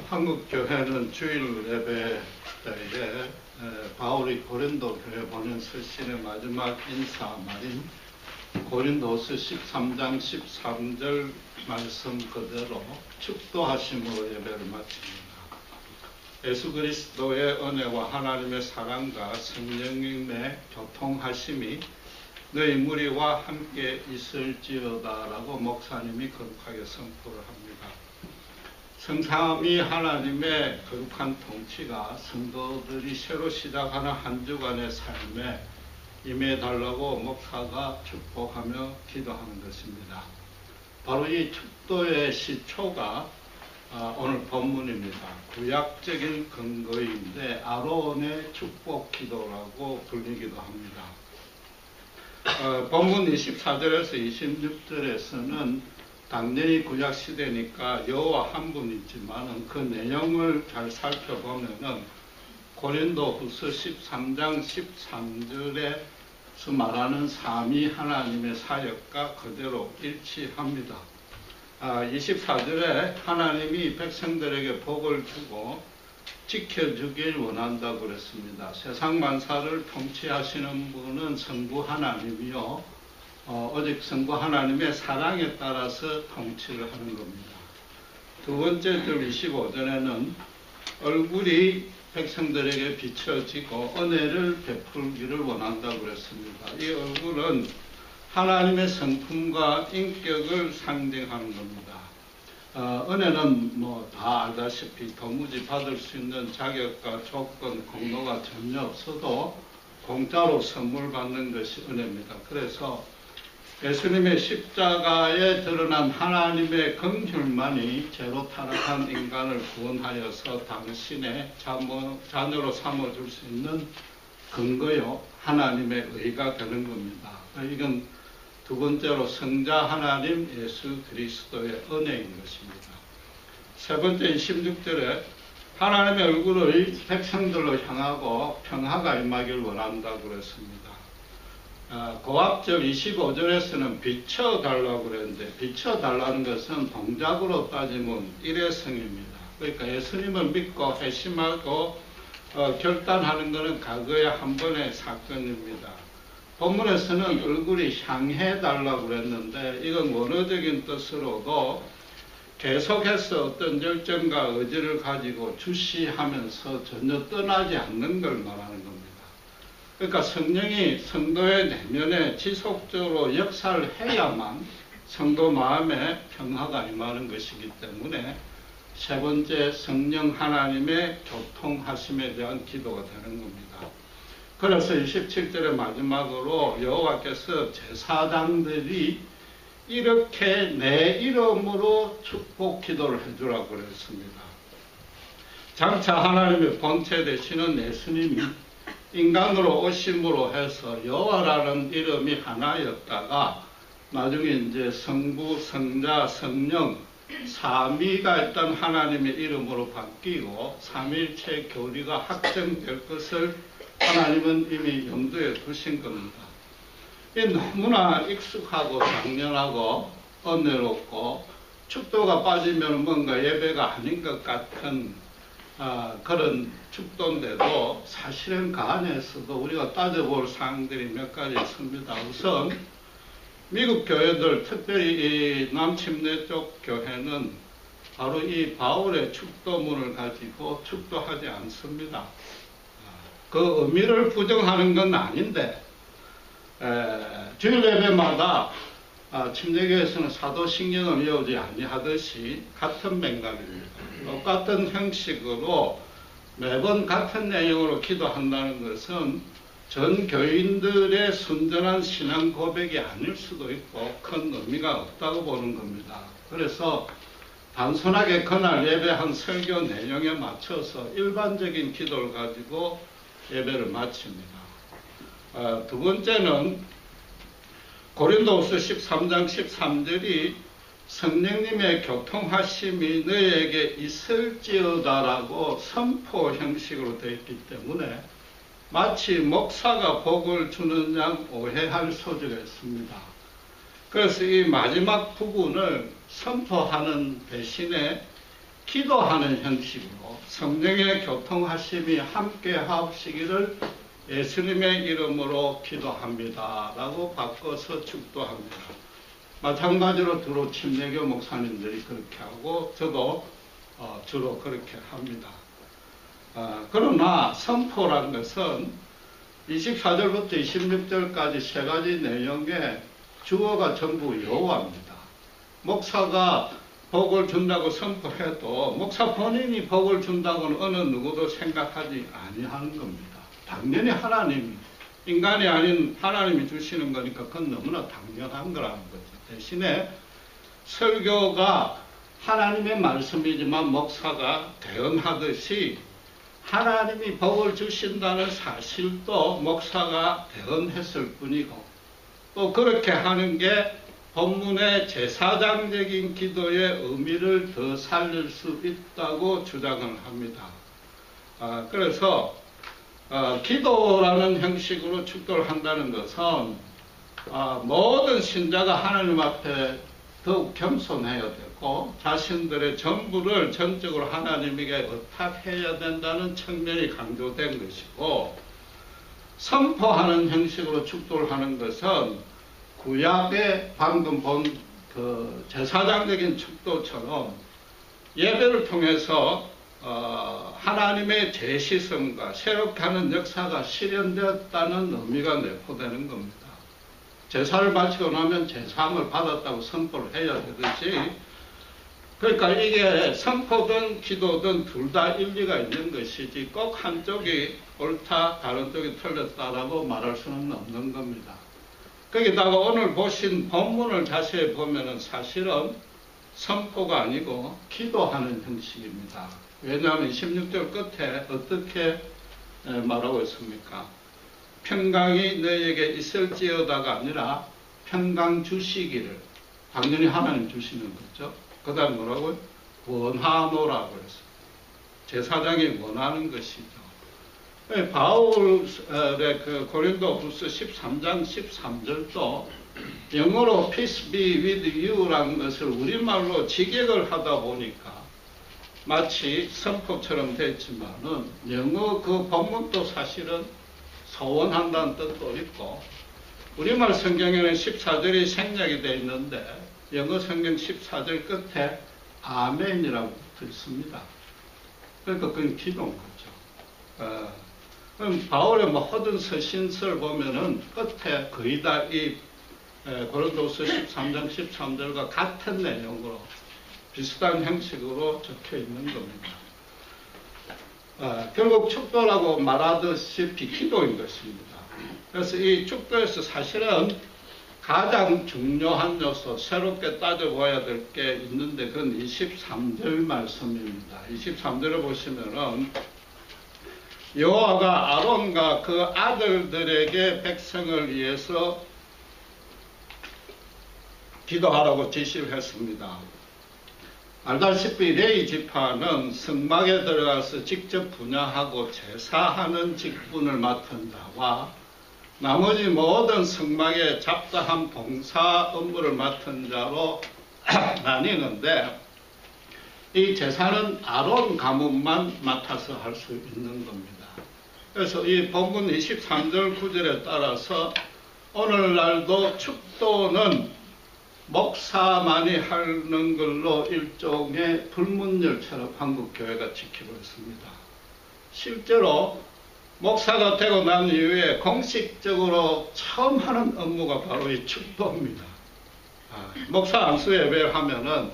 한국 교회는 주일 예배 때에 바울이 고린도 교회 보낸 서신의 마지막 인사 말인 고린도서 13장 13절 말씀 그대로 축도하심으로 예배를 마칩니다. 예수 그리스도의 은혜와 하나님의 사랑과 성령님의 교통하심이 너희 무리와 함께 있을지어다라고 목사님이 거룩하게 선포를 합니다. 성삼위 하나님의 거룩한 통치가 성도들이 새로 시작하는 한 주간의 삶에 임해달라고 목사가 축복하며 기도하는 것입니다. 바로 이 축도의 시초가 오늘 본문입니다. 구약적인 근거인데 아론의 축복 기도라고 불리기도 합니다. 본문 24절에서 26절에서는 당연히 구약 시대니까 여호와 한 분 있지만 그 내용을 잘 살펴보면은 고린도후서 13장 13절에서 말하는 삼위 하나님의 사역과 그대로 일치합니다. 24절에 하나님이 백성들에게 복을 주고 지켜주길 원한다고 그랬습니다. 세상 만사를 통치하시는 분은 성부 하나님이요. 오직 성부 하나님의 사랑에 따라서 통치를 하는 겁니다. 두 번째 줄 25절에는 얼굴이 백성들에게 비춰지고 은혜를 베풀기를 원한다고 그랬습니다. 이 얼굴은 하나님의 성품과 인격을 상징하는 겁니다. 은혜는 뭐 다 알다시피 도무지 받을 수 있는 자격과 조건, 공로가 전혀 없어도 공짜로 선물 받는 것이 은혜입니다. 그래서 예수님의 십자가에 드러난 하나님의 긍휼만이 죄로 타락한 인간을 구원하여서 당신의 자녀로 삼아줄 수 있는 근거요, 하나님의 의가 되는 겁니다. 이건 두 번째로 성자 하나님 예수 그리스도의 은혜인 것입니다. 세 번째 26절에 하나님의 얼굴을 백성들로 향하고 평화가 임하길 원한다고 그랬습니다. 고압절 25절에서는 비춰달라고 그랬는데 비춰달라는 것은 동작으로 따지면 일회성입니다. 그러니까 예수님을 믿고 회심하고 결단하는 것은 과거의 한 번의 사건입니다. 본문에서는 얼굴이 향해달라고 그랬는데 이건 원어적인 뜻으로도 계속해서 어떤 열정과 의지를 가지고 주시하면서 전혀 떠나지 않는 걸 말하는 겁니다. 그러니까 성령이 성도의 내면에 지속적으로 역사를 해야만 성도 마음에 평화가 임하는 것이기 때문에 세 번째 성령 하나님의 교통하심에 대한 기도가 되는 겁니다. 그래서 27절의 마지막으로 여호와께서 제사장들이 이렇게 내 이름으로 축복 기도를 해주라고 그랬습니다. 장차 하나님의 본체 되시는 예수님이 인간으로 오심으로 해서 여호와라는 이름이 하나였다가 나중에 이제 성부, 성자, 성령 삼위가 있던 하나님의 이름으로 바뀌고 삼일체 교리가 확정될 것을 하나님은 이미 염두에 두신 겁니다. 이 너무나 익숙하고 당연하고 은혜롭고 축도가 빠지면 뭔가 예배가 아닌 것 같은 그런 축도인데도 사실은 그 안에서도 우리가 따져볼 사항들이 몇 가지 있습니다. 우선 미국 교회들, 특별히 이 남침내 쪽 교회는 바로 이 바울의 축도문을 가지고 축도하지 않습니다. 그 의미를 부정하는 건 아닌데 주일 예배마다 침례교에서는 사도신경을 외우지 아니하듯이 같은 맥락입니다. 똑같은 형식으로 매번 같은 내용으로 기도한다는 것은 전 교인들의 순전한 신앙 고백이 아닐 수도 있고 큰 의미가 없다고 보는 겁니다. 그래서 단순하게 그날 예배한 설교 내용에 맞춰서 일반적인 기도를 가지고 예배를 마칩니다. 두 번째는 고린도후서 13장 13절이 성령님의 교통하심이 너희에게 있을지어다라고 선포 형식으로 되어 있기 때문에 마치 목사가 복을 주는 양 오해할 소지가 있습니다. 그래서 이 마지막 부분을 선포하는 대신에 기도하는 형식으로 성령의 교통하심이 함께 하옵시기를 예수님의 이름으로 기도합니다 라고 바꿔서 축도합니다. 마찬가지로 주로 침례교 목사님들이 그렇게 하고 저도 주로 그렇게 합니다. 그러나 선포란 것은 24절부터 26절까지 세 가지 내용의 주어가 전부 여호와입니다. 목사가 복을 준다고 선포해도 목사 본인이 복을 준다고는 어느 누구도 생각하지 아니하는 겁니다. 당연히 하나님이, 인간이 아닌 하나님이 주시는 거니까 그건 너무나 당연한 거라는 거죠. 대신에 설교가 하나님의 말씀이지만 목사가 대언하듯이 하나님이 복을 주신다는 사실도 목사가 대언했을 뿐이고, 또 그렇게 하는 게 본문의 제사장적인 기도의 의미를 더 살릴 수 있다고 주장을 합니다. 그래서 기도라는 형식으로 축도를 한다는 것은 모든 신자가 하나님 앞에 더욱 겸손해야 되고 자신들의 전부를 전적으로 하나님에게 의탁해야 된다는 측면이 강조된 것이고, 선포하는 형식으로 축도를 하는 것은 구약의 방금 본 그 제사장적인 축도처럼 예배를 통해서 하나님의 재시성과 새롭게 하는 역사가 실현되었다는 의미가 내포되는 겁니다. 제사를 바치고 나면 제사함을 받았다고 선포를 해야 되듯이, 그러니까 이게 선포든 기도든 둘 다 일리가 있는 것이지 꼭 한쪽이 옳다 다른 쪽이 틀렸다라고 말할 수는 없는 겁니다. 거기다가 오늘 보신 본문을 자세히 보면은 사실은 선포가 아니고 기도하는 형식입니다. 왜냐하면 16절 끝에 어떻게 말하고 있습니까? 평강이 너희에게 있을지어다가 아니라 평강 주시기를, 당연히 하나님 주시는 거죠. 그 다음 뭐라고요? 원하노라고 했어요. 제사장이 원하는 것이죠. 바울의 그 고린도후서 13장 13절도 영어로 peace be with you라는 것을 우리말로 직역을 하다 보니까 마치 선포처럼 됐지만은 영어 그 본문도 사실은 소원한다는 뜻도 있고, 우리말 성경에는 14절이 생략이 되어 있는데 영어 성경 14절 끝에 아멘이라고 붙어 있습니다. 그러니까 그건 기도인 거죠. 그럼 바울의 허든 서신서를 보면은 끝에 거의 다 이 고린도서 13장 13절과 같은 내용으로 비슷한 형식으로 적혀 있는 겁니다. 결국 축도라고 말하듯이 기도인 것입니다. 그래서 이 축도에서 사실은 가장 중요한 요소, 새롭게 따져봐야 될 게 있는데 그건 23절 말씀입니다. 23절을 보시면은 여호와가 아론과 그 아들들에게 백성을 위해서 기도하라고 지시를 했습니다. 알다시피 레위 지파는 성막에 들어가서 직접 분향하고 제사하는 직분을 맡은 자와 나머지 모든 성막의 잡다한 봉사 업무를 맡은 자로 나뉘는데, 이 제사는 아론 가문만 맡아서 할 수 있는 겁니다. 그래서 이 본문 23절 9절에 따라서 오늘날도 축도는 목사만이 하는 걸로 일종의 불문율처럼 한국교회가 지키고 있습니다. 실제로 목사가 되고 난 이후에 공식적으로 처음 하는 업무가 바로 이 축도입니다. 목사 안수 예배를 하면은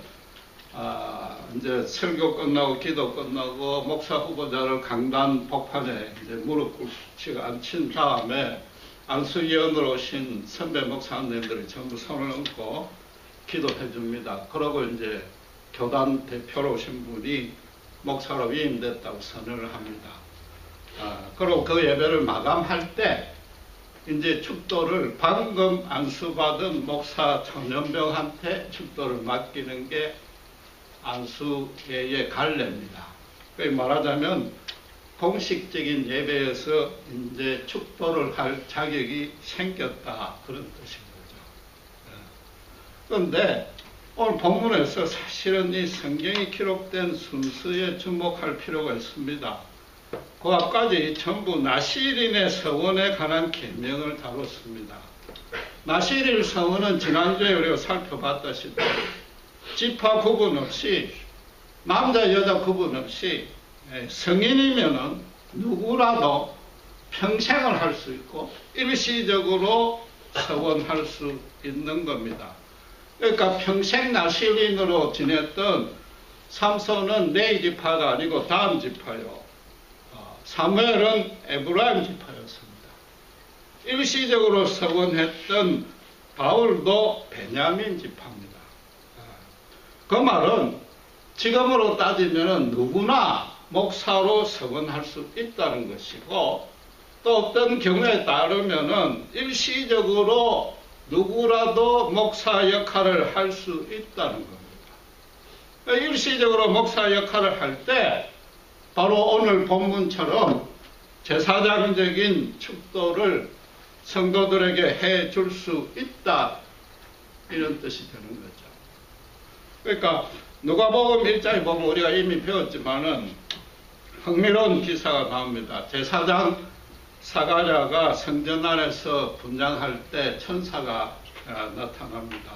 이제 설교 끝나고 기도 끝나고 목사 후보자를 강단 복판에 이제 무릎 꿇치고 앉힌 다음에 안수위원으로 오신 선배 목사님들이 전부 손을 얹고 기도해 줍니다. 그러고 이제 교단 대표로 오신 분이 목사로 위임됐다고 선언을 합니다. 그리고 그 예배를 마감할 때 이제 축도를 방금 안수받은 목사 청년병한테 축도를 맡기는 게 안수회의 갈례입니다. 말하자면 공식적인 예배에서 이제 축도를 할 자격이 생겼다, 그런 뜻인 거죠. 그런데 오늘 본문에서 사실은 이 성경이 기록된 순서에 주목할 필요가 있습니다. 그 앞까지 전부 나시린의 서원에 관한 계명을 다뤘습니다. 나시린 서원은 지난주에 우리가 살펴봤다시피 지파 구분 없이 남자 여자 구분 없이 성인이면은 누구라도 평생을 할 수 있고 일시적으로 서원할 수 있는 겁니다. 그러니까 평생 나시린으로 지냈던 삼손은 레위 지파가 아니고 다음 지파요. 사무엘은 에브라임 지파였습니다. 일시적으로 서원했던 바울도 베냐민 지파입니다. 그 말은 지금으로 따지면 누구나 목사로 서원할 수 있다는 것이고, 또 어떤 경우에 따르면 일시적으로 누구라도 목사 역할을 할 수 있다는 겁니다. 일시적으로 목사 역할을 할 때 바로 오늘 본문처럼 제사장적인 축도를 성도들에게 해줄 수 있다, 이런 뜻이 되는 거죠. 그러니까 누가복음 1장에 보면 우리가 이미 배웠지만은 흥미로운 기사가 나옵니다. 제사장 사가랴가 성전 안에서 분장할 때 천사가 나타납니다.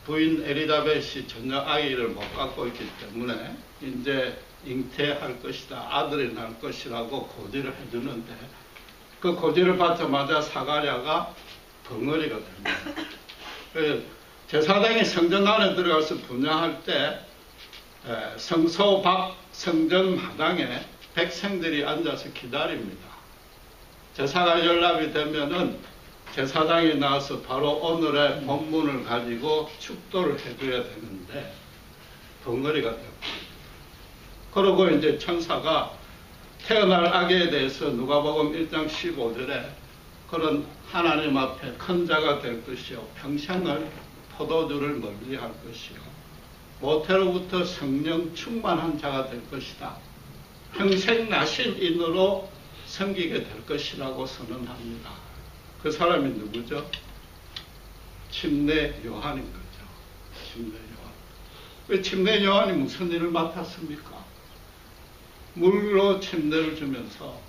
부인 엘리자벳이 전혀 아이를 못 갖고 있기 때문에 이제 잉태할 것이다, 아들이 날 것이라고 고지를 해주는데, 그 고지를 받자마자 사가랴가 벙어리가 됩니다. 제사장이 성전 안에 들어가서 분양할 때 성소 밖 성전 마당에 백성들이 앉아서 기다립니다. 제사가 연락이 되면은 제사장이 나와서 바로 오늘의 본문을 가지고 축도를 해줘야 되는데 벙어리가 되고, 그러고 이제 천사가 태어날 아기에 대해서 누가복음 1장 15절에 그런 하나님 앞에 큰 자가 될 것이요 평생을 포도주를 멀리할 것이요 모태로부터 성령 충만한 자가 될 것이다, 평생 나신인으로 섬기게 될 것이라고 선언합니다. 그 사람이 누구죠? 침례 요한인 거죠. 침례 요한. 왜 침례 요한이 무슨 일을 맡았습니까? 물로 침례를 주면서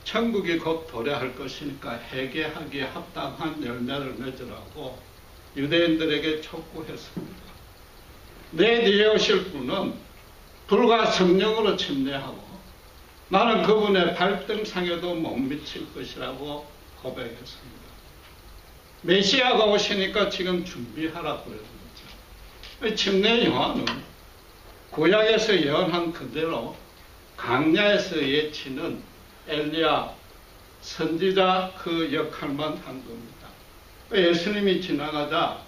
천국이 곧 도래할 것이니까 회개하기에 합당한 열매를 맺으라고 유대인들에게 촉구했습니다. 내 뒤에 오실 분은 불과 성령으로 침례하고 나는 그분의 발등상에도 못 미칠 것이라고 고백했습니다. 메시아가 오시니까 지금 준비하라고 그러는 거죠. 침례 요한은 구약에서 예언한 그대로 강야에서 예치는 엘리야 선지자 그 역할만 한 겁니다. 예수님이 지나가자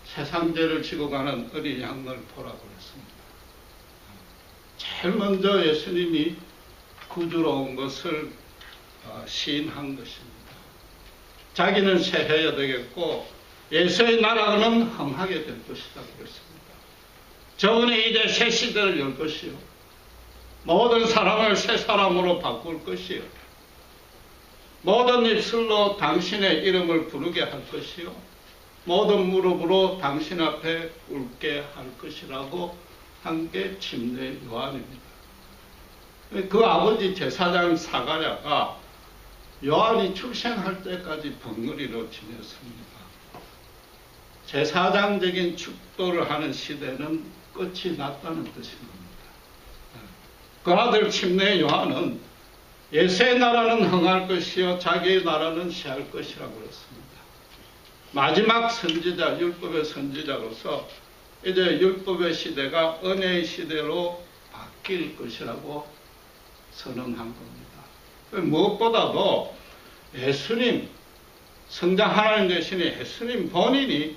세상죄를 지고 가는 어린 양을 보라고 했습니다. 제일 먼저 예수님이 구주로 온 것을 시인한 것입니다. 자기는 새해야 되겠고 예수의 나라는 흥하게 될 것이다 그랬습니다. 저분이 이제 새 시대를 열 것이요 모든 사람을 새 사람으로 바꿀 것이요 모든 입술로 당신의 이름을 부르게 할 것이요 모든 무릎으로 당신 앞에 꿇게 할 것이라고 한 게 침례 요한입니다. 그 아버지 제사장 사가랴가 요한이 출생할 때까지 벙어리로 지냈습니다. 제사장적인 축도를 하는 시대는 끝이 났다는 뜻인 겁니다. 그 아들 침례 요한은 예수의 나라는 흥할 것이요 자기의 나라는 시할 것이라고 했습니다. 마지막 선지자, 율법의 선지자로서 이제 율법의 시대가 은혜의 시대로 바뀔 것이라고 선언한 겁니다. 무엇보다도 예수님, 성자 하나님 되신 예수님 본인이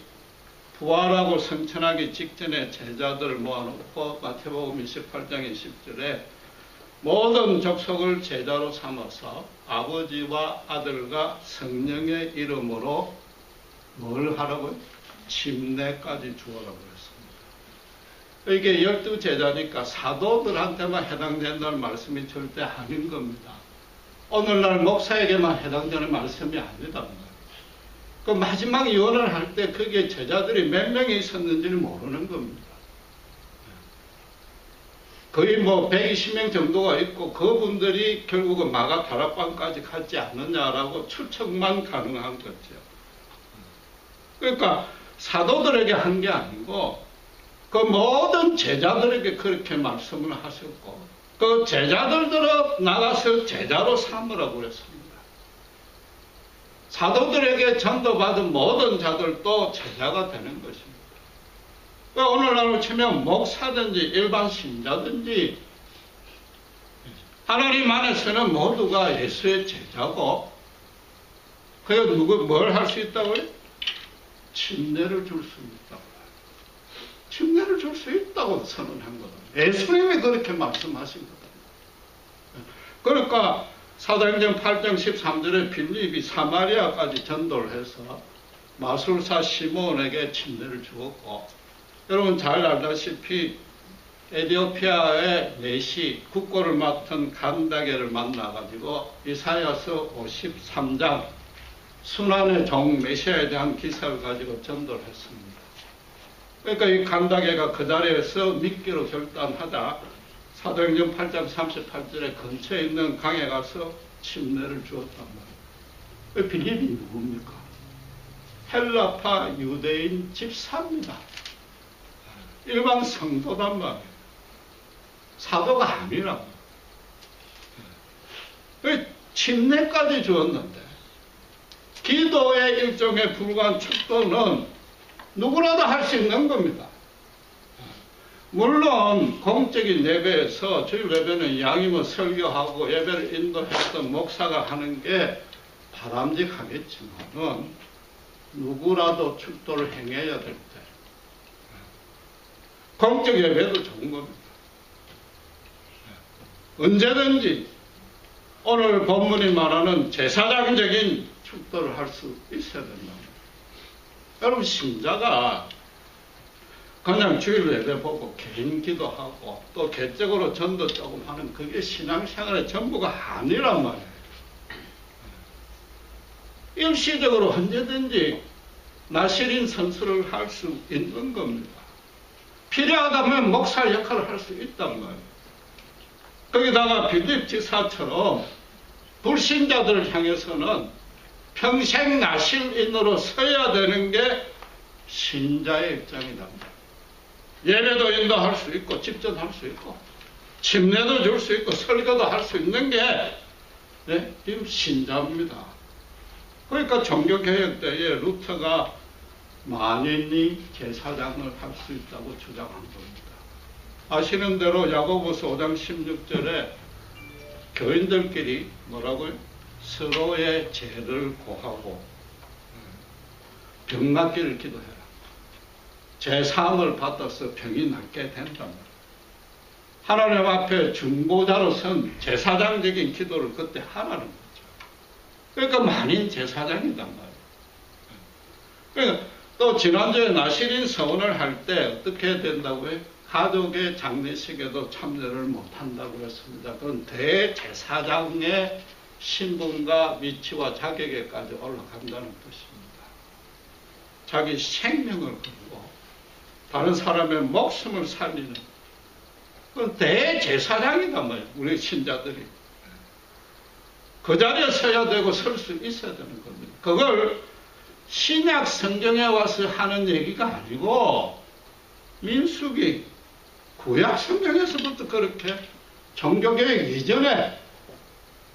부활하고 성천하기 직전에 제자들을 모아놓고 마태복음 28장 20절에 모든 족속을 제자로 삼아서 아버지와 아들과 성령의 이름으로 뭘 하라고요? 침례까지 주어라고 했습니다. 이게 12제자니까 사도들한테만 해당된다는 말씀이 절대 아닌 겁니다. 오늘날 목사에게만 해당되는 말씀이 아니다. 그 마지막 유언을 할 때 거기에 제자들이 몇 명이 있었는지는 모르는 겁니다. 거의 뭐 120명 정도가 있고 그분들이 결국은 마가 다락방까지 갔지 않느냐라고 추측만 가능한 거죠. 그러니까 사도들에게 한 게 아니고 그 모든 제자들에게 그렇게 말씀을 하셨고 그 제자들들어 나가서 제자로 삼으라고 그랬습니다. 사도들에게 전도받은 모든 자들도 제자가 되는 것입니다. 오늘날로 치면 목사든지 일반 신자든지 하나님 안에서는 모두가 예수의 제자고 그게 뭘 할 수 있다고요? 침례를 줄 수 있다고. 침례를 줄 수 있다고 선언한 거다. 예수님이 그렇게 말씀하신 거다. 그러니까 사도행전 8장 13절에 빌립이 사마리아까지 전도를 해서 마술사 시몬에게 침례를 주었고 여러분 잘 알다시피 에티오피아의 내시 국고를 맡은 간다게를 만나가지고 이사야서 53장 순환의 종 메시아에 대한 기사를 가지고 전도를 했습니다. 그러니까 이 간다게가 그 자리에서 믿기로 결단하자 사도행전 8장 38절에 근처에 있는 강에 가서 침례를 주었단 말이에요. 빌립이 누굽니까? 헬라파 유대인 집사입니다. 일반 성도단 말이에요. 사도가 아니라고. 침례까지 주었는데 기도의 일종에 불과한 축도는 누구라도 할 수 있는 겁니다. 물론 공적인 예배에서 주일 예배는 양이면 설교하고 예배를 인도했던 목사가 하는 게 바람직하겠지만은 누구라도 축도를 행해야 될 때 공적 예배도 좋은 겁니다. 언제든지 오늘 본문이 말하는 제사장적인 축도를 할 수 있어야 된다. 여러분 신자가 그냥 주일 예배 보고 개인 기도하고 또 개적으로 전도 조금 하는 그게 신앙생활의 전부가 아니란 말이에요. 일시적으로 언제든지 나시린 선수를 할 수 있는 겁니다. 필요하다면 목사 역할을 할 수 있단 말이에요. 거기다가 빌립 지사처럼 불신자들을 향해서는 평생 나실인으로 서야 되는 게 신자의 입장이란 말이에요. 예배도 인도할 수 있고 집전할 수 있고 침례도 줄 수 있고 설교도 할 수 있는 게 신자입니다. 그러니까 종교개혁 때에 루터가 만인이 제사장을 할 수 있다고 주장한 겁니다. 아시는 대로 야고보서 5장 16절에 교인들끼리 뭐라고요? 서로의 죄를 고하고 병 낫기를 기도해라. 제사함을 받아서 병이 낫게 된단 말이에요. 하나님 앞에 중보자로선 제사장적인 기도를 그때 하라는 거죠. 그러니까 만인 제사장이단 말이에요. 그러니까 또 지난주에 나시린 서원을 할 때 어떻게 해야 된다고요? 가족의 장례식에도 참여를 못한다고 했습니다. 그건 대제사장의 신분과 위치와 자격에까지 올라간다는 뜻입니다. 자기 생명을 걸고 다른 사람의 목숨을 살리는 그건 대제사장이단 말이에요. 우리 신자들이. 그 자리에 서야 되고 설 수 있어야 되는 겁니다. 그걸 신약 성경에 와서 하는 얘기가 아니고 민수기 구약 성경에서부터 그렇게 종교개혁 이전에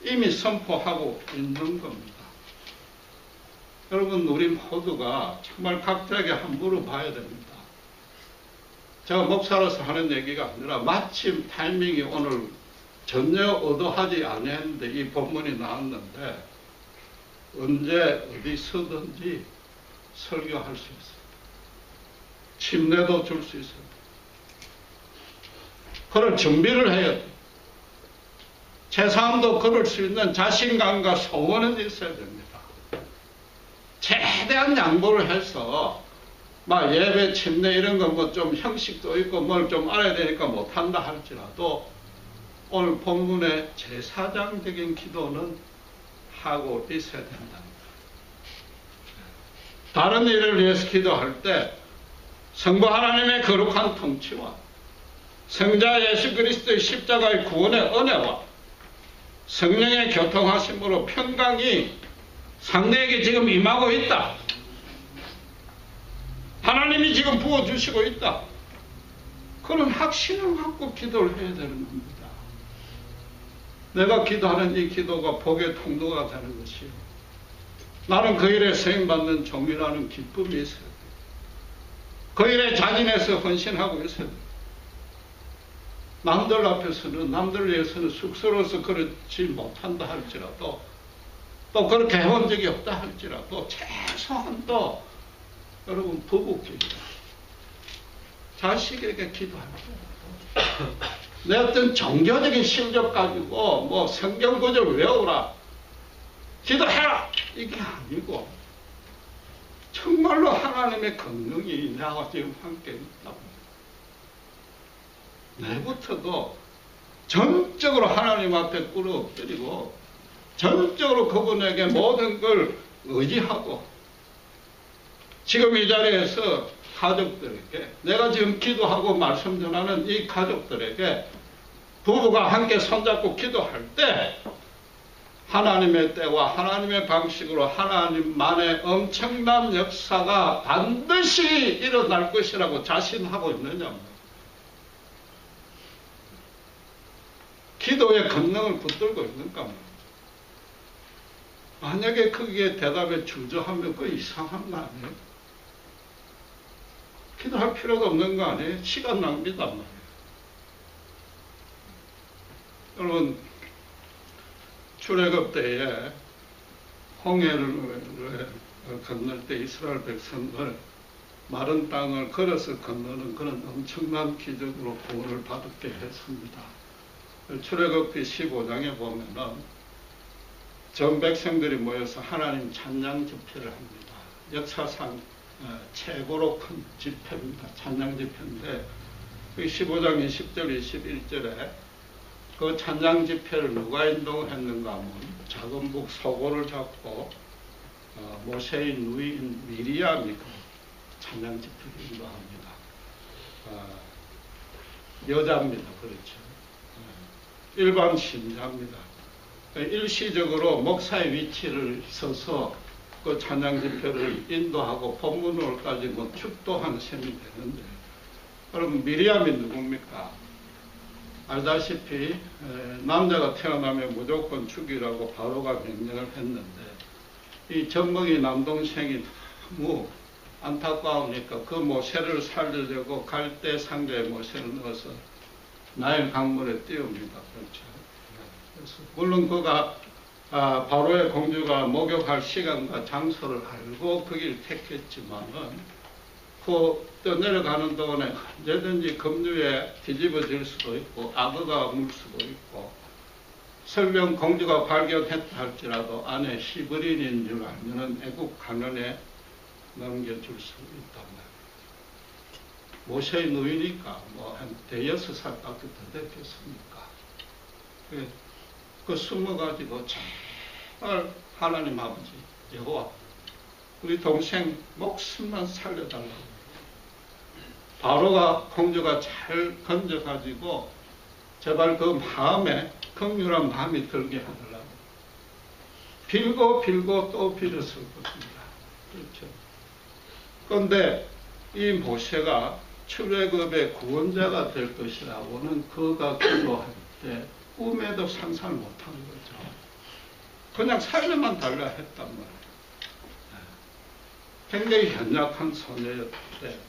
이미 선포하고 있는 겁니다. 여러분 우리 모두가 정말 각자에게 한번 물어봐야 됩니다. 제가 목사로서 하는 얘기가 아니라 마침 타이밍이 오늘 전혀 의도하지 않았는데 이 본문이 나왔는데 언제 어디서든지 설교할 수 있어요. 침례도 줄 수 있어요. 그럴 준비를 해야 돼요. 제사함도 걸을 수 있는 자신감과 소원은 있어야 됩니다. 최대한 양보를 해서 막 예배, 침례 이런 건 뭐 좀 형식도 있고 뭘 좀 알아야 되니까 못한다 할지라도 오늘 본문의 제사장적인 기도는 하고 있어야 된다. 다른 일을 위해서 기도할 때 성부 하나님의 거룩한 통치와 성자 예수 그리스도의 십자가의 구원의 은혜와 성령의 교통하심으로 평강이 상대에게 지금 임하고 있다. 하나님이 지금 부어주시고 있다. 그런 확신을 갖고 기도를 해야 되는 겁니다. 내가 기도하는 이 기도가 복의 통로가 되는 것이요. 나는 그 일에 쓰임받는 종이라는 기쁨이 있어야 돼. 그 일에 자진해서 헌신하고 있어야 돼. 남들 앞에서는, 남들 위해서는 쑥스러워서 그렇지 못한다 할지라도, 또 그렇게 해본 적이 없다 할지라도, 최소한 또, 여러분, 부부끼리 자식에게 기도할 때, 내 어떤 종교적인 실력 가지고, 뭐, 성경 구절 외우라, 기도해라! 이게 아니고, 정말로 하나님의 권능이 나와 지금 함께 있다고. 내부터도 전적으로 하나님 앞에 꿇어 엎드리고 전적으로 그분에게 모든 걸 의지하고 지금 이 자리에서 가족들에게 내가 지금 기도하고 말씀 전하는 이 가족들에게 부부가 함께 손잡고 기도할 때 하나님의 때와 하나님의 방식으로 하나님만의 엄청난 역사가 반드시 일어날 것이라고 자신하고 있느냐. 기도의 권능을 붙들고 있는가? 만약에 거기에 대답에 주저하면 그 이상한 거 아니에요? 기도할 필요가 없는 거 아니에요? 시간 낭비단 말이에요. 여러분, 출애굽 때에 홍해를 건널 때 이스라엘 백성들 마른 땅을 걸어서 건너는 그런 엄청난 기적으로 구원을 받게 했습니다. 출애굽기 15장에 보면은 전 백성들이 모여서 하나님 찬양 집회를 합니다. 역사상 최고로 큰 집회입니다. 찬양 집회인데 15장 20절 21절에 그 찬양 집회를 누가 인도했는가 하면 작은 북 소고를 잡고 모세의 누이인 미리암이 그 찬양 집회를 인도합니다. 여자입니다. 그렇죠. 일반 신자입니다. 일시적으로 목사의 위치를 서서 그 찬양 집회를 인도하고 본문으로까지 뭐 축도한 셈이 되는데, 여러분 미리암이 누굽니까? 알다시피 남자가 태어나면 무조건 죽이라고 바로가 명령을 했는데 이 젖먹이 남동생이 너무 안타까우니까 그 모세를 살리려고 갈대 상자에 모세를 넣어서 나일 강물에 띄웁니다. 그렇죠. 그래서 물론 그가 바로의 공주가 목욕할 시간과 장소를 알고 그 길을 택했지만은 그 떠내려가는 동안에 언제든지 급류에 뒤집어질 수도 있고 악어가 물 수도 있고 설령 공주가 발견했다 할지라도 안에 히브리인인 줄 알면은 애국 강연에 넘겨줄 수 있단 말이에요. 모세의 누이니까 뭐 한 대여섯 살밖에 더 됐겠습니까? 그 숨어가지고 제발 하나님 아버지 여호와 우리 동생 목숨만 살려달라고. 바로가 공주가 잘 건져가지고 제발 그 마음에 긍휼한 마음이 들게 하더라고. 빌고 또 빌었을 것입니다. 그렇죠. 그런데 이 모세가 출애굽의 구원자가 될 것이라고는 그가 기도할 때 꿈에도 상상을 못한 거죠. 그냥 살려만 달라 했단 말이에요. 굉장히 연약한 소녀였는데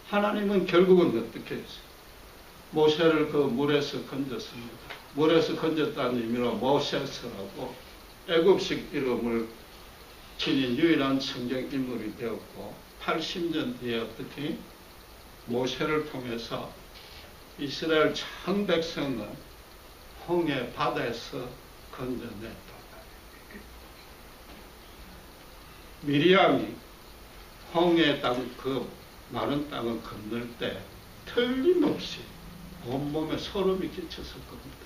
하나님은 결국은 어떻게 했어요? 모세를 그 물에서 건졌습니다. 물에서 건졌다는 의미로 모세스라고 애굽식 이름을 지닌 유일한 성경 인물이 되었고 80년 뒤에 어떻게 모세를 통해서 이스라엘 전 백성은 홍해 바다에서 건져냈다. 미리암이 홍해 땅 그 마른 땅을 건널 때 틀림없이 온몸에 소름이 끼쳤을 겁니다.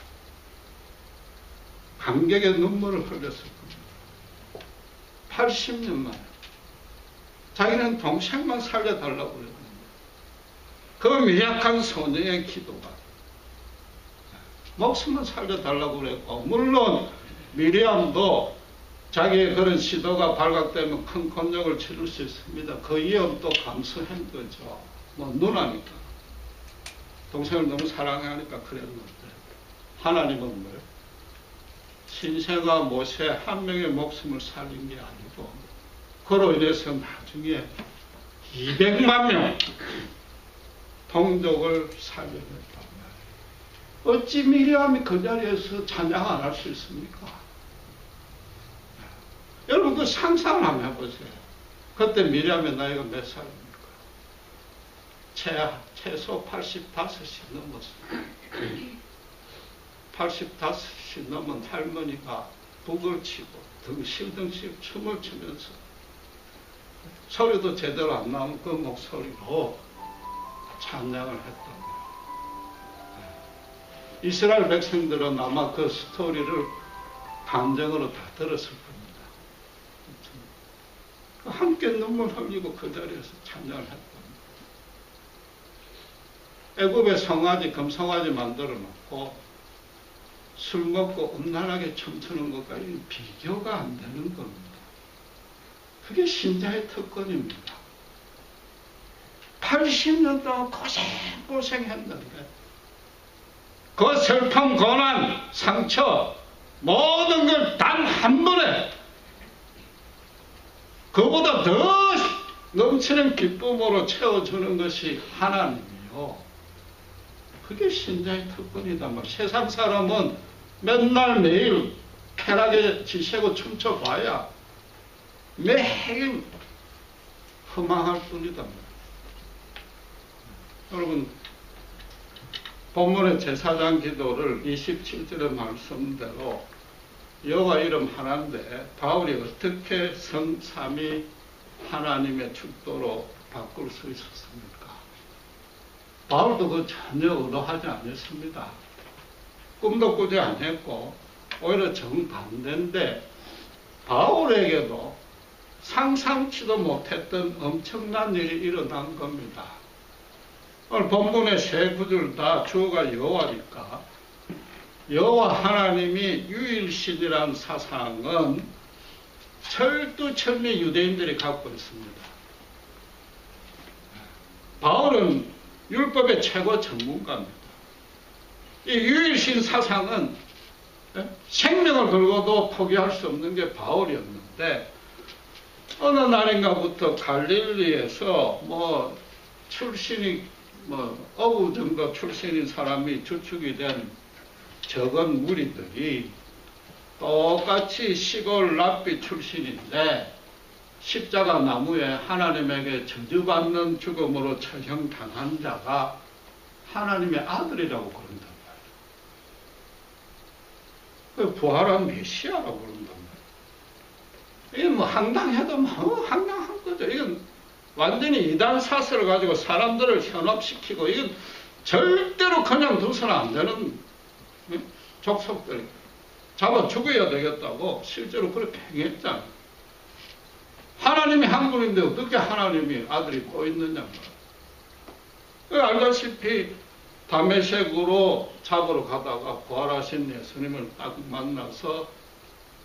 감격의 눈물을 흘렸을 겁니다. 80년 만에 자기는 동생만 살려달라고 그랬는데 그 미약한 소녀의 기도가 목숨만 살려달라고 그랬고, 물론 미리암도 자기의 그런 시도가 발각되면 큰 곤욕을 치를 수 있습니다. 그 위험도 감수한 거죠. 뭐 누나니까, 동생을 너무 사랑하니까 그랬는데, 하나님은 뭐예요? 신세가 모세 한 명의 목숨을 살린 게 아니고 그로 인해서 나중에 200만 명 동족을 살려냈단 말이에요. 어찌 미리암이 그 자리에서 찬양 안 할 수 있습니까? 여러분 그 상상을 한번 해보세요. 그때 미리암의 나이가 몇 살입니까? 최소 85이 넘었어요. 85이 넘은 할머니가 북을 치고 덩실덩실 춤을 추면서 소리도 제대로 안 나온 그 목소리로 찬양을 했던 거예요. 이스라엘 백성들은 아마 그 스토리를 감정으로 다 들었을 겁니다. 함께 눈물 흘리고 그 자리에서 찬양을 했던 거예요. 애굽의 송아지, 금송아지 만들어 놓고 술 먹고 음란하게 춤추는 것까지 비교가 안 되는 겁니다. 그게 신자의 특권입니다. 80년 동안 고생했는데 그 슬픔, 고난, 상처 모든 걸 단 한 번에 그보다 더 넘치는 기쁨으로 채워주는 것이 하나님이요. 그게 신자의 특권이다. 세상 사람은 맨날 매일 쾌락에 지새고 춤춰봐야 매일 허망할 뿐이다. 여러분, 본문의 제사장 기도를 27절의 말씀대로 여호와 이름 하나인데 바울이 어떻게 성삼위 하나님의 축도로 바꿀 수 있었습니까? 바울도 그 전혀 의도하지 않았습니다. 꿈도 꾸지 않았고 오히려 정반대인데 바울에게도 상상치도 못했던 엄청난 일이 일어난 겁니다. 오늘 본문의 세 구절 다 주어가 여호와니까 여호와 하나님이 유일신이라는 사상은 철두철미 유대인들이 갖고 있습니다. 바울은 율법의 최고 전문가입니다. 이 유일신 사상은 생명을 걸고도 포기할 수 없는 게 바울이었는데 어느 날인가부터 갈릴리에서 출신이 어부 정도 출신인 사람이 주축이 된 적은 무리들이 똑같이 시골 랍비 출신인데 십자가 나무에 하나님에게 저주받는 죽음으로 처형당한 자가 하나님의 아들이라고 그런단 말이에요. 부활한 메시아라고 그런단 말이에요. 이게 황당해도 황당한 거죠. 이건 완전히 이단 사설을 가지고 사람들을 현혹시키고 이건 절대로 그냥 두서는 안 되는 족속들 잡아 죽여야 되겠다고 실제로 그렇게 행했잖아요. 하나님이 한 분인데 어떻게 하나님이 아들이 꼬있느냐 말이에요. 알다시피 다메섹으로 잡으러 가다가 부활하신 예수님을 딱 만나서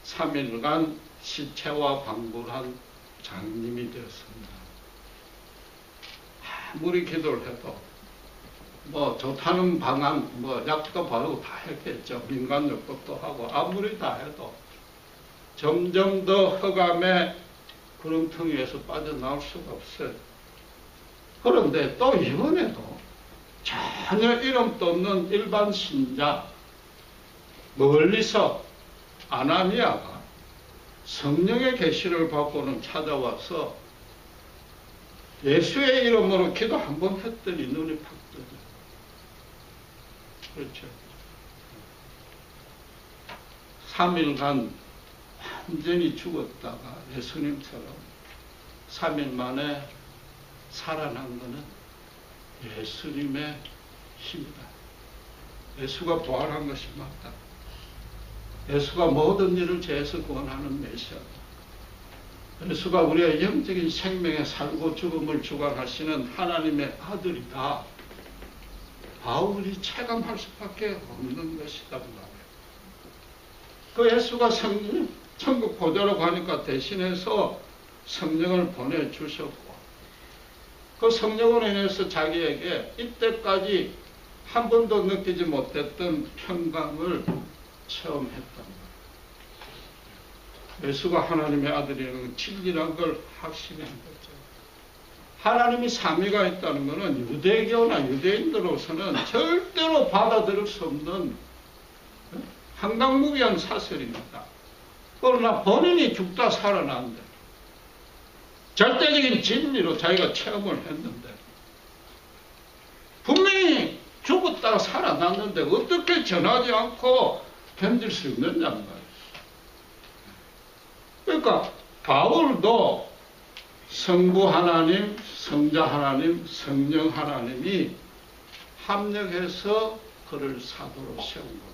3일간 시체와 방불한 장님이 되었습니다. 아무리 기도를 해도 좋다는 방안 약도 바르고 다 했겠죠. 민간요법도 하고 아무리 다 해도 점점 더 흑암의 구렁텅이에서 빠져나올 수가 없어요. 그런데 또 이번에도 전혀 이름도 없는 일반 신자 멀리서 아나니아가 성령의 계시를 받고는 찾아와서 예수의 이름으로 기도 한 번 했더니 눈이 팍 떠져요. 그렇죠. 3일간 완전히 죽었다가 예수님처럼 3일 만에 살아난 것은 예수님의 힘이다. 예수가 부활한 것이 맞다. 예수가 모든 일을 죄에서 구원하는 메시아다. 예수가 우리의 영적인 생명의 살고 죽음을 주관하시는 하나님의 아들이다. 바울이 체감할 수밖에 없는 것이다. 그 예수가 천국 보좌로 가니까 대신해서 성령을 보내주셨고, 그 성령으로 인해서 자기에게 이때까지 한 번도 느끼지 못했던 평강을 체험했단 말이에요. 예수가 하나님의 아들이라는 진리란 걸 확신한 거죠. 하나님이 삼위가 있다는 것은 유대교나 유대인들로서는 절대로 받아들일 수 없는 황당무계한 사설입니다. 그러나 본인이 죽다 살아난데 절대적인 진리로 자기가 체험을 했는데, 분명히 죽었다가 살아났는데 어떻게 전하지 않고 견딜 수 있느냐 말이에요. 그러니까 바울도 성부 하나님, 성자 하나님, 성령 하나님이 합력해서 그를 사도로 세운 겁니다.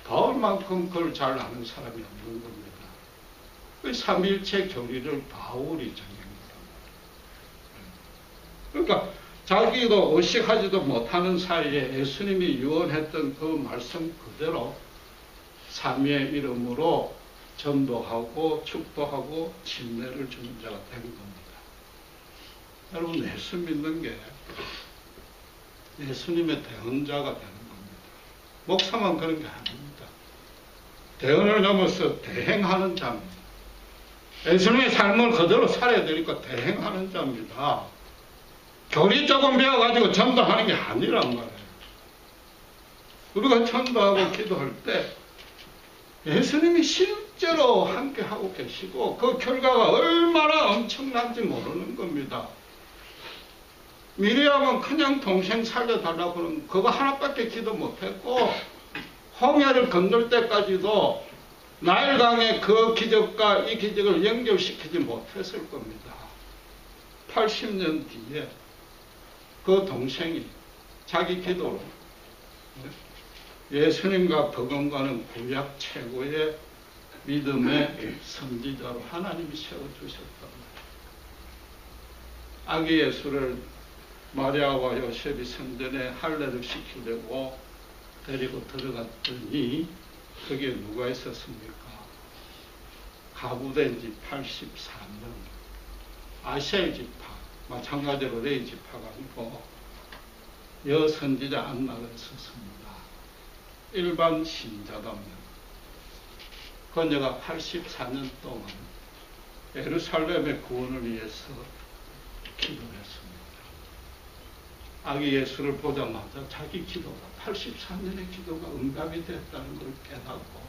바울만큼 그걸 잘 아는 사람이 없는 겁니다. 그 삼위일체 교리를 바울이 정립니다. 그러니까 자기도 의식하지도 못하는 사이에 예수님이 유언했던 그 말씀 그대로 삼위의 이름으로 전도하고 축도하고 침례를 주는 자가 된 겁니다. 여러분, 예수 믿는 게 예수님의 대언자가 되는 겁니다. 목사만 그런 게 아닙니다. 대언을 넘어서 대행하는 자입니다. 예수님의 삶을 그대로 살아야 되니까 대행하는 자입니다. 교리 조금 배워가지고 전도하는 게 아니란 말이에요. 우리가 전도하고 기도할 때 예수님이 실제로 함께하고 계시고 그 결과가 얼마나 엄청난지 모르는 겁니다. 미리암은 그냥 동생 살려달라고 하는 그거 하나밖에 기도 못했고, 홍해를 건널 때까지도 나일강의 그 기적과 이 기적을 연결시키지 못했을 겁니다. 80년 뒤에 그 동생이 자기 기도로 예수님과 버금가는 구약 최고의 믿음의 선지자로 하나님이 세워주셨단 말이에요. 아기 예수를 마리아와 요셉이 성전에 할례를 시키려고 데리고 들어갔더니 거기에 누가 있었습니까? 가부된 지 84년 아시아의 지파, 마찬가지로 레위 지파가 아니고 여선지자 안나가 있었습니다. 일반 신자다면 그녀가 84년 동안 예루살렘의 구원을 위해서 기도했습니다. 아기 예수를 보자마자 자기 기도가 84년의 기도가 응답이 됐다는 걸 깨닫고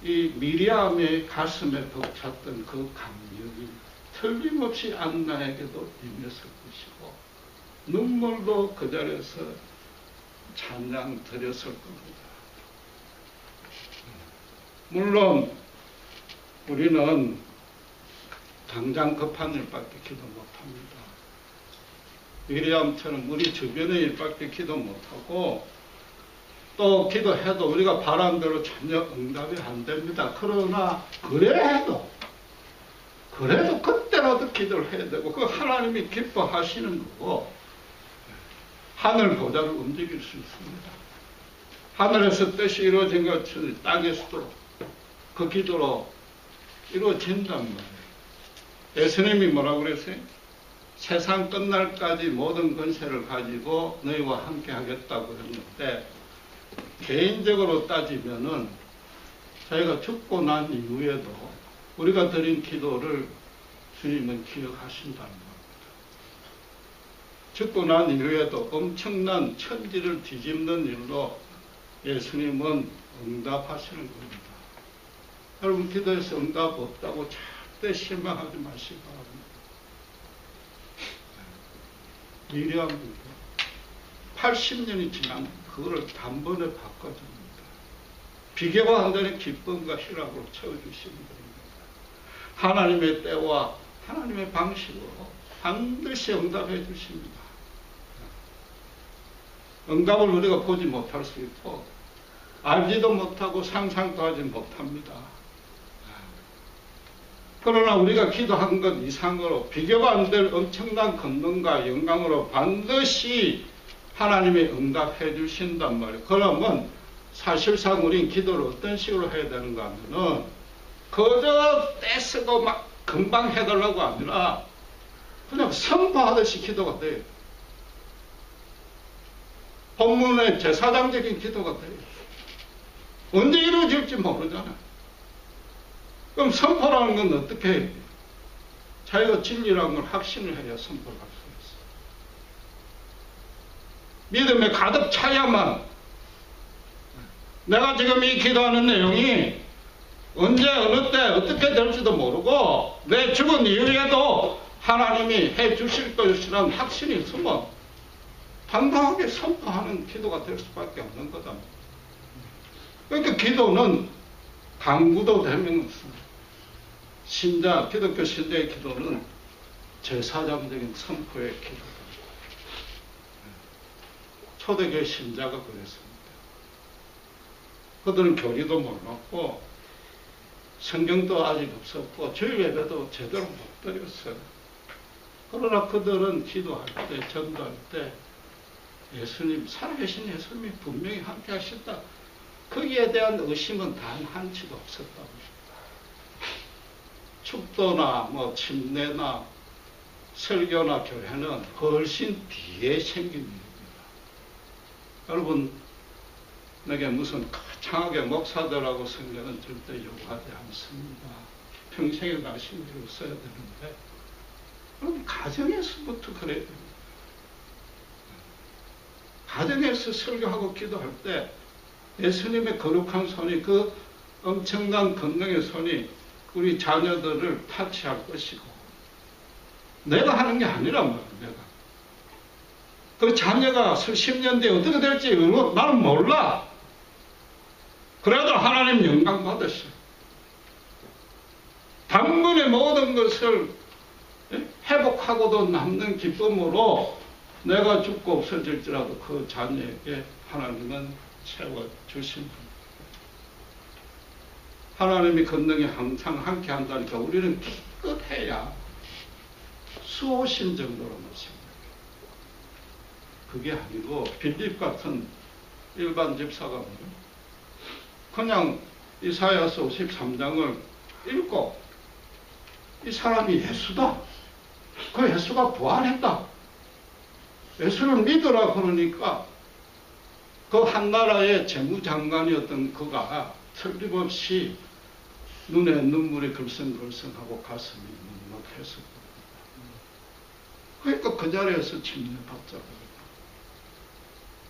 이 미리암의 가슴에 벅찼던 그 감격이 틀림없이 안나에게도 임했을 것이고 눈물도 그 자리에서 찬양 드렸을 겁니다. 물론 우리는 당장 급한 일밖에 기도 못합니다. 미리암처럼 우리 주변의 일밖에 기도 못하고 또 기도해도 우리가 바란 대로 전혀 응답이 안 됩니다. 그러나 그래도 그때라도 기도를 해야 되고 그 하나님이 기뻐하시는 거고 하늘 보좌를 움직일 수 있습니다. 하늘에서 뜻이 이루어진 것처럼 땅에서도 그 기도로 이루어진단 말이에요. 예수님이 뭐라고 그랬어요? 세상 끝날까지 모든 권세를 가지고 너희와 함께 하겠다고 했는데 개인적으로 따지면은 저희가 죽고 난 이후에도 우리가 드린 기도를 주님은 기억하신다는 겁니다. 죽고 난 이후에도 엄청난 천지를 뒤집는 일로 예수님은 응답하시는 겁니다. 여러분, 기도해서 응답 없다고 절대 실망하지 마시기 바랍니다. 미리암도 80년이 지난 그거를 단번에 바꿔줍니다. 비교가 안 되는 기쁨과 희락으로 채워주시는 겁니다. 하나님의 때와 하나님의 방식으로 반드시 응답해 주십니다. 응답을 우리가 보지 못할 수 있고 알지도 못하고 상상도 하지 못합니다. 그러나 우리가 기도한 것 이상으로 비교가 안 될 엄청난 권능과 영광으로 반드시 하나님이 응답해 주신단 말이에요. 그러면 사실상 우린 기도를 어떤 식으로 해야 되는가 하면은 그저 떼쓰고 막 금방 해달라고 아니라 그냥 선포하듯이 기도가 돼요. 본문의 제사장적인 기도가 돼요. 언제 이루어질지 모르잖아. 그럼 선포라는 건 어떻게 해야 돼요? 자기가 진리라는 걸 확신을 해야 선포를 할 수 있어요. 믿음에 가득 차야만 내가 지금 이 기도하는 내용이 언제 어느 때 어떻게 될지도 모르고 내 죽은 이후에도 하나님이 해 주실 것이라는 확신이 있으면 당당하게 선포하는 기도가 될 수밖에 없는 거다. 그러니까 기도는 강구도 되면서 신자, 기독교 신자의 기도는 제사장적인 선포의 기도다. 초대교회 신자가 그랬습니다. 그들은 교리도 몰랐고 성경도 아직 없었고 주일 예배도 제대로 못 드렸어요. 그러나 그들은 기도할 때, 전도할 때 예수님, 살아계신 예수님이 분명히 함께 하셨다. 거기에 대한 의심은 단 한치도 없었다고. 축도나 침례나 설교나 교회는 훨씬 뒤에 생긴 일입니다. 여러분, 내게 무슨 거창하게 목사들하고 성경은 절대 요구하지 않습니다. 평생에 말씀을 써야 되는데, 그럼 가정에서부터 그래야 됩니다. 가정에서 설교하고 기도할 때 예수님의 거룩한 손이, 그 엄청난 권능의 손이 우리 자녀들을 타치할 것이고, 내가 하는 게 아니란 말이야. 내가 그 자녀가 수십 년 뒤에 어떻게 될지 나는 몰라. 그래도 하나님 영광 받으셔. 단번에 모든 것을 회복하고도 남는 기쁨으로 내가 죽고 없어질지라도 그 자녀에게 하나님은 채워주십니다. 하나님이 권능이 항상 함께 한다니까 우리는 기껏해야 수호신 정도로 모십니다. 그게 아니고 빌립 같은 일반 집사가 그냥 이사야서 53장을 읽고 이 사람이 예수다. 그 예수가 부활했다. 예수를 믿으라 그러니까 그 한 나라의 재무장관이었던 그가 틀림없이 눈에 눈물이 글썽글썽하고 가슴이 묵묵했었거든요. 그러니까 그 자리에서 침례받자고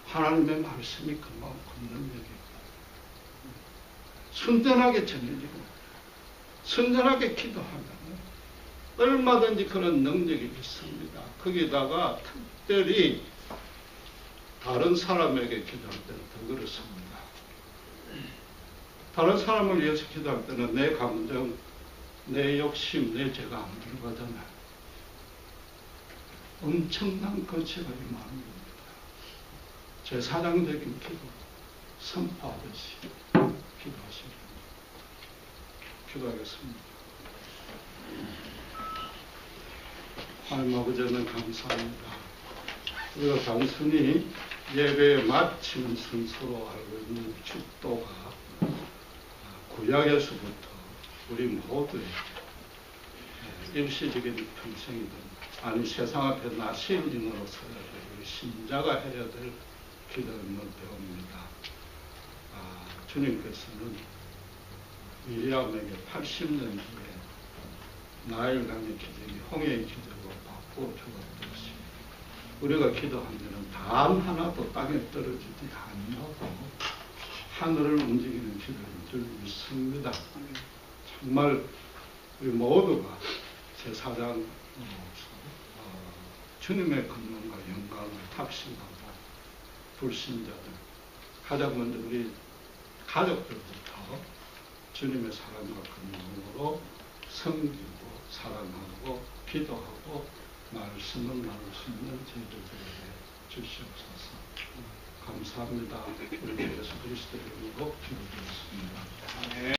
하나님의 말씀이 그만큼 능력이 순전하게 전해지고 순전하게 기도하면 얼마든지 그런 능력이 있습니다. 거기다가 특별히 다른 사람에게 기도할 때는 더 그렇습니다. 다른 사람을 위해서 기도할 때는 내 감정, 내 욕심, 내 죄가 안 들어가잖아요. 엄청난 거치가 임합니다. 제사장적인 기도, 선포하듯이 기도하십니다. 기도하겠습니다. 하나님 아버지는 감사합니다. 우리가 단순히 예배에 마치는 순서로 알고 있는 축도가 구약에서부터 우리 모두의 일시적인 평생이든 아니 세상 앞에 나 시인으로 서야 될 우리 신자가 해야 될 기도임을 배웁니다. 주님께서는 미리암에게 80년 후에 나일강의 기적이 홍해의 기적으로 바꾸어 주었듯이 우리가 기도하면 단 하나도 땅에 떨어지지 아니하고 하늘을 움직이는 기도인 줄 믿습니다. 정말 우리 모두가 제사장 주님의 권능과 영광을 탑승하고 불신자들, 가장 먼저 우리 가족들부터 주님의 사랑과 권능으로 섬기고 사랑하고 기도하고 말씀을 나눌 수 있는 저희들에게 주시옵소서. 감사합니다. 우리 예수 그리스도의 이름으로 기도드렸습니다.